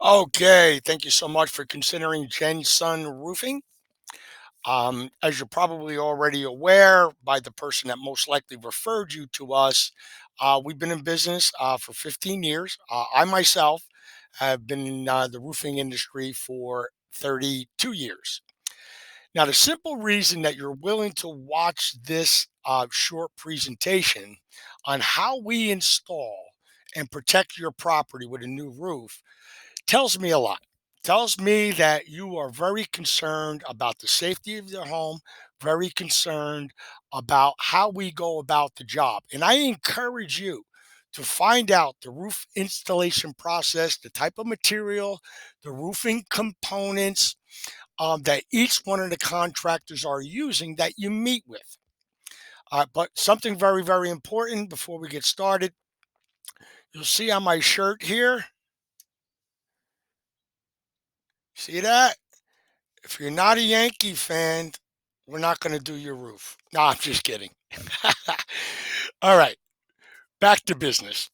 Okay, thank you so much for considering GenSun Roofing. As you're probably already aware by the person that most likely referred you to us, we've been in business for 15 years. I myself have been in the roofing industry for 32 years. Now, the simple reason that you're willing to watch this short presentation on how we install and protect your property with a new roof tells me a lot. Tells me that you are very concerned about the safety of your home, very concerned about how we go about the job. And I encourage you to find out the roof installation process, the type of material, the roofing components that each one of the contractors are using that you meet with. But something very, very important before we get started, you'll see on my shirt here, see that? If you're not a Yankee fan, we're not going to do your roof. No, I'm just kidding. All right, back to business.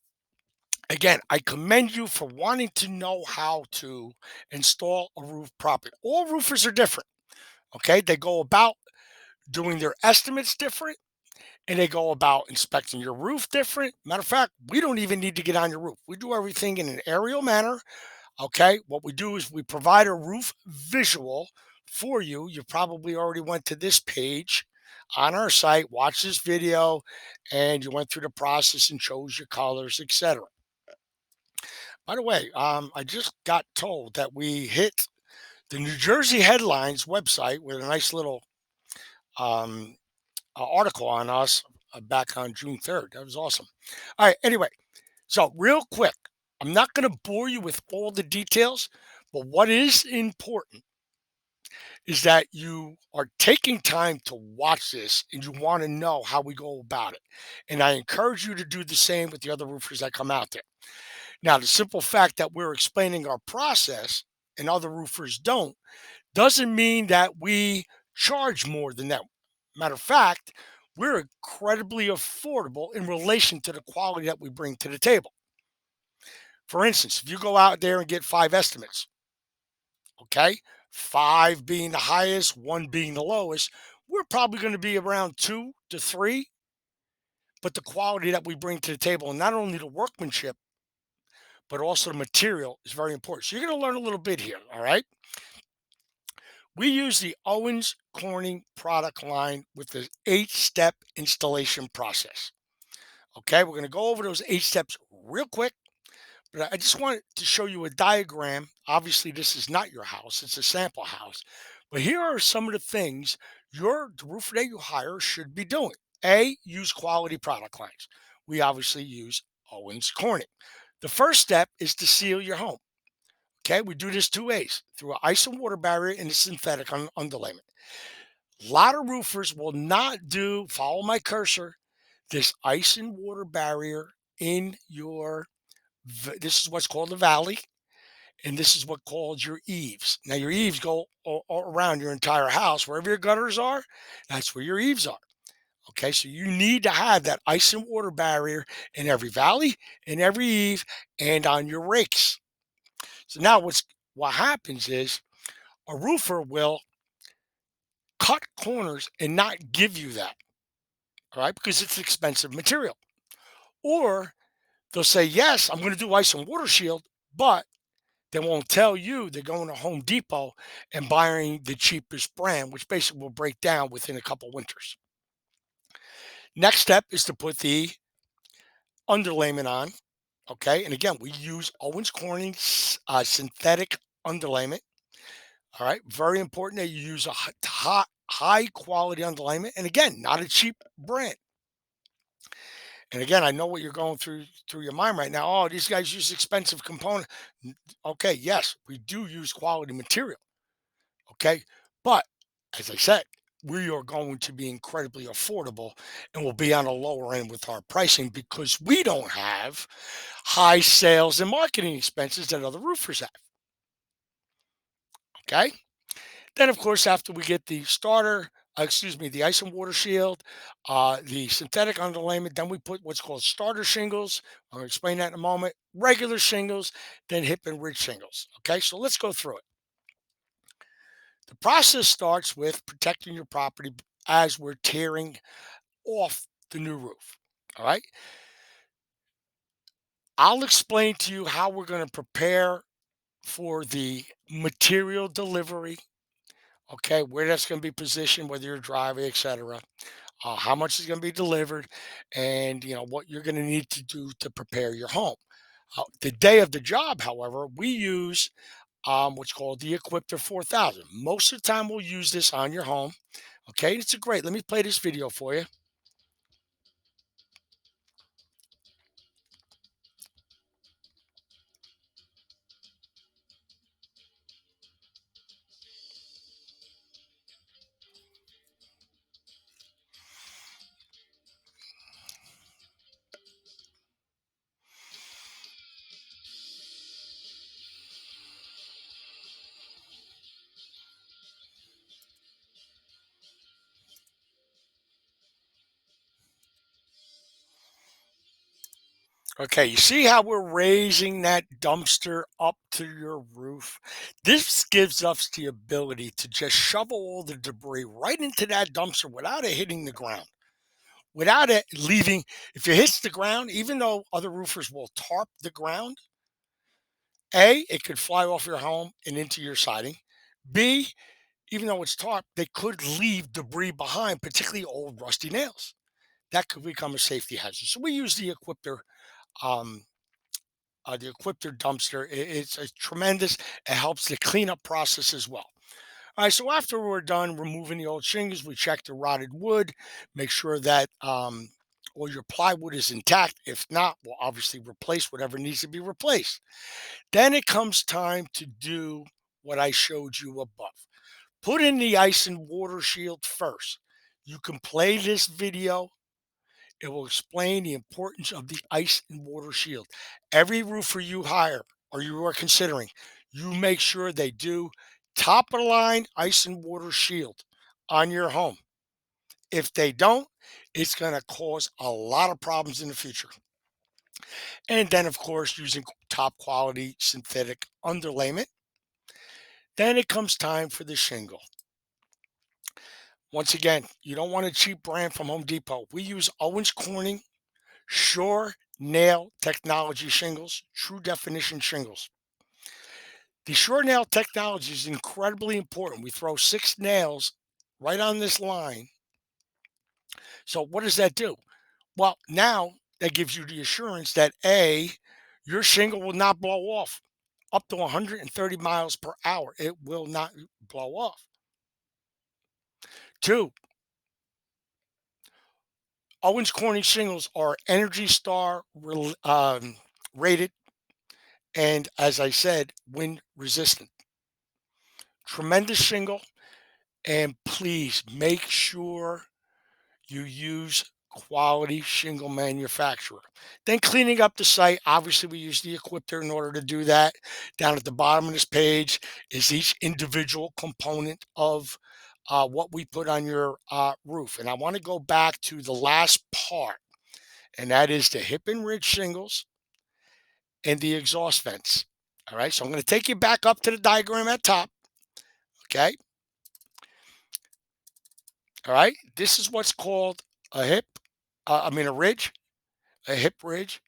Again, I commend you for wanting to know how to install a roof properly. All roofers are different. Okay, they go about doing their estimates different and they go about inspecting your roof different. Matter of fact, we don't even need to get on your roof. We do everything in an aerial manner. Okay, what we do is we provide a roof visual for you. You probably already went to this page on our site, watched this video, and you went through the process and chose your colors, etc. By the way, I just got told that we hit the New Jersey Headlines website with a nice little um, article on us back on June 3rd. That was awesome. All right, anyway, so real quick, I'm not going to bore you with all the details, but what is important is that you are taking time to watch this and you want to know how we go about it. And I encourage you to do the same with the other roofers that come out there. Now, the simple fact that we're explaining our process and other roofers don't doesn't mean that we charge more than that. Matter of fact, we're incredibly affordable in relation to the quality that we bring to the table. For instance, if you go out there and get 5 estimates, okay, 5 being the highest, 1 being the lowest, we're probably going to be around 2 to 3. But the quality that we bring to the table, and not only the workmanship, but also the material is very important. So you're going to learn a little bit here. All right. We use the Owens Corning product line with the 8 step installation process. Okay. We're going to go over those 8 steps real quick. But I just wanted to show you a diagram. Obviously, this is not your house, it's a sample house. But here are some of the things the roofer that you hire should be doing. A, use quality product lines. We obviously use Owens Corning. The first step is to seal your home. Okay, we do this 2 ways through an ice and water barrier and a synthetic underlayment. A lot of roofers will not do, follow my cursor, this ice and water barrier in this is what's called a valley, and this is what called your eaves. Now, your eaves go all around your entire house. Wherever your gutters are, that's where your eaves are. Okay, so you need to have that ice and water barrier in every valley, in every eave, and on your rakes. So now what happens is a roofer will cut corners and not give you that, all right, because it's expensive material. Or they'll say, yes, I'm going to do ice and water shield, but they won't tell you they're going to Home Depot and buying the cheapest brand, which basically will break down within a couple winters. Next step is to put the underlayment on. Okay. And again, we use Owens Corning synthetic underlayment. All right. Very important that you use a high quality underlayment. And again, not a cheap brand. And again, I know what you're going through your mind right now. Oh, these guys use expensive components. Okay, yes, we do use quality material. Okay. But as I said, we are going to be incredibly affordable and will be on a lower end with our pricing because we don't have high sales and marketing expenses that other roofers have. Okay. Then, of course, after we get the starter excuse me, the ice and water shield, the synthetic underlayment. Then we put what's called starter shingles. I'm going to explain that in a moment. Regular shingles, then hip and ridge shingles. Okay, so let's go through it. The process starts with protecting your property as we're tearing off the new roof. All right, I'll explain to you how we're going to prepare for the material delivery. Okay, where that's going to be positioned, whether you're driving, etc. How much is going to be delivered, and what you're going to need to do to prepare your home. The day of the job, however, we use what's called the Equipter 4000. Most of the time, we'll use this on your home. Okay, it's a great. Let me play this video for you. Okay, you see how we're raising that dumpster up to your roof? This gives us the ability to just shovel all the debris right into that dumpster without it hitting the ground, without it leaving. If it hits the ground, even though other roofers will tarp the ground, A, it could fly off your home and into your siding. B, even though it's tarp, they could leave debris behind, particularly old rusty nails. That could become a safety hazard. So we use um, the Equipter dumpster. It's a tremendous. It helps the cleanup process as well. All right. So after we're done removing the old shingles, we check the rotted wood, make sure that all your plywood is intact. If not, we'll obviously replace whatever needs to be replaced. Then it comes time to do what I showed you above. Put in the ice and water shield first. You can play this video. It will explain the importance of the ice and water shield. Every roofer you hire or you are considering, you make sure they do top of the line ice and water shield on your home. If they don't, it's going to cause a lot of problems in the future. And then, of course, using top quality synthetic underlayment. Then it comes time for the shingle. Once again, you don't want a cheap brand from Home Depot. We use Owens Corning Sure Nail Technology shingles, true definition shingles. The Sure Nail technology is incredibly important. We throw 6 nails right on this line. So what does that do? Well, now that gives you the assurance that A, your shingle will not blow off up to 130 miles per hour. It will not blow off. Two, Owens Corning shingles are Energy Star rated and, as I said, wind resistant. Tremendous shingle. And please make sure you use quality shingle manufacturer. Then cleaning up the site, obviously we use the Equipter in order to do that. Down at the bottom of this page is each individual component of what we put on your roof. And I want to go back to the last part, and that is the hip and ridge shingles and the exhaust vents. All right, so I'm going to take you back up to the diagram at top. Okay, all right, this is what's called a hip, a ridge, a hip ridge,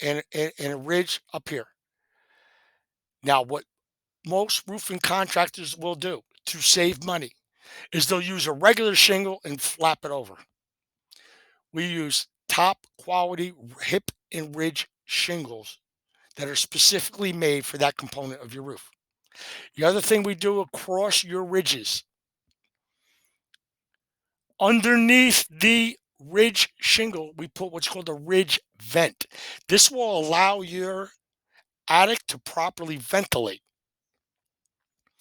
and a ridge up here. Now, what most roofing contractors will do to save money is they'll use a regular shingle and flap it over. We use top quality hip and ridge shingles that are specifically made for that component of your roof. The other thing we do across your ridges, underneath the ridge shingle, we put what's called a ridge vent. This will allow your attic to properly ventilate.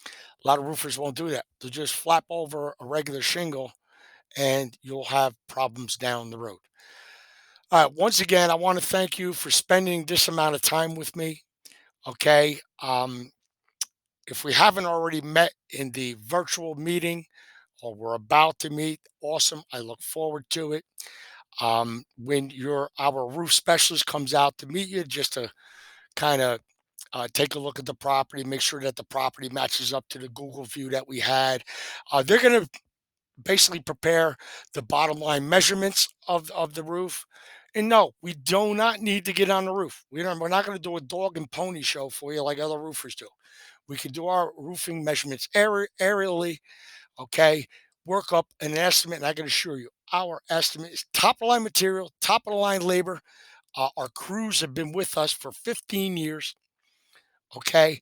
A lot of roofers won't do that. They'll just flap over a regular shingle and you'll have problems down the road. All right. Once again, I want to thank you for spending this amount of time with me. Okay. If we haven't already met in the virtual meeting or we're about to meet, awesome. I look forward to it. When our roof specialist comes out to meet you, just to kind of take a look at the property, make sure that the property matches up to the Google view that we had. They're going to basically prepare the bottom line measurements of the roof. And no, we do not need to get on the roof. We're not going to do a dog and pony show for you like other roofers do. We can do our roofing measurements aerially, okay? Work up an estimate, and I can assure you, our estimate is top of the line material, top of the line labor. Our crews have been with us for 15 years, okay?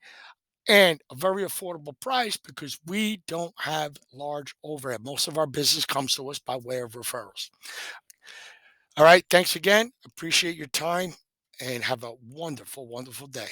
And a very affordable price because we don't have large overhead. Most of our business comes to us by way of referrals. All right. Thanks again. Appreciate your time and have a wonderful, wonderful day.